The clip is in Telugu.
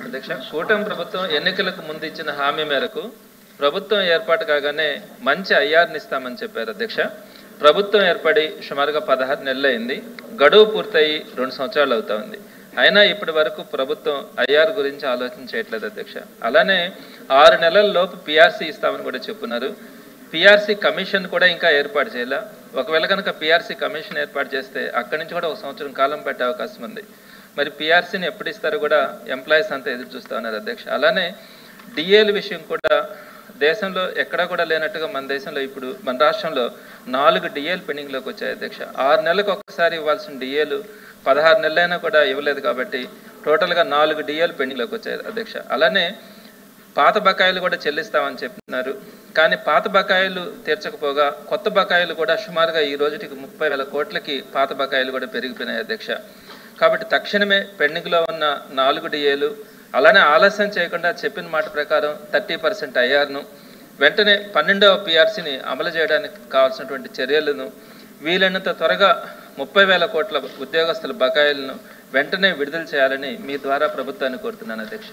అధ్యక్ష, కూటమి ప్రభుత్వం ఎన్నికలకు ముందు ఇచ్చిన హామీ మేరకు ప్రభుత్వం ఏర్పాటు కాగానే మంచి ఐఆర్ని ఇస్తామని చెప్పారు అధ్యక్ష. ప్రభుత్వం ఏర్పడి సుమారుగా 16 నెలలు అయింది. గడువు పూర్తయి 2 సంవత్సరాలు అవుతా ఉంది. అయినా ఇప్పటి వరకు ప్రభుత్వం ఐఆర్ గురించి ఆలోచన చేయట్లేదు అధ్యక్ష. అలానే 6 నెలల లోపు పిఆర్సీ ఇస్తామని కూడా చెప్పున్నారు. పిఆర్సీ కమిషన్ కూడా ఇంకా ఏర్పాటు చేయాల. ఒకవేళ కనుక పిఆర్సీ కమిషన్ ఏర్పాటు చేస్తే అక్కడి నుంచి కూడా 1 సంవత్సరం కాలం పట్టే అవకాశం ఉంది. మరి పిఆర్సీని ఎప్పుడు ఇస్తారో కూడా ఎంప్లాయీస్ అంతా ఎదురు చూస్తూ ఉన్నారు అధ్యక్ష. అలానే డిఏల విషయం కూడా దేశంలో ఎక్కడా కూడా లేనట్టుగా మన దేశంలో ఇప్పుడు మన రాష్ట్రంలో 4 డిఏలు పెండింగ్లోకి వచ్చాయి అధ్యక్ష. 6 నెలలకు ఒక్కసారి ఇవ్వాల్సిన డిఏలు 16 నెలలైనా కూడా ఇవ్వలేదు కాబట్టి టోటల్గా 4 డిఏలు పెండింగ్లోకి వచ్చాయి అధ్యక్ష. అలానే పాత బకాయిలు కూడా చెల్లిస్తామని చెప్తున్నారు. కానీ పాత బకాయిలు తీర్చకపోగా కొత్త బకాయిలు కూడా సుమారుగా ఈ రోజుకి 30,000 కోట్లకి పాత బకాయిలు కూడా పెరిగిపోయినాయి అధ్యక్ష. కాబట్టి తక్షణమే పెండింగ్లో ఉన్న 4 డిఏలు అలానే ఆలస్యం చేయకుండా చెప్పిన మాట ప్రకారం 30% ఐఆర్ను వెంటనే 12వ పిఆర్సీని అమలు చేయడానికి కావాల్సినటువంటి చర్యలను వీలైనంత త్వరగా 30,000 కోట్ల ఉద్యోగస్తుల బకాయిలను వెంటనే విడుదల చేయాలని మీ ద్వారా ప్రభుత్వాన్ని కోరుతున్నాను అధ్యక్ష.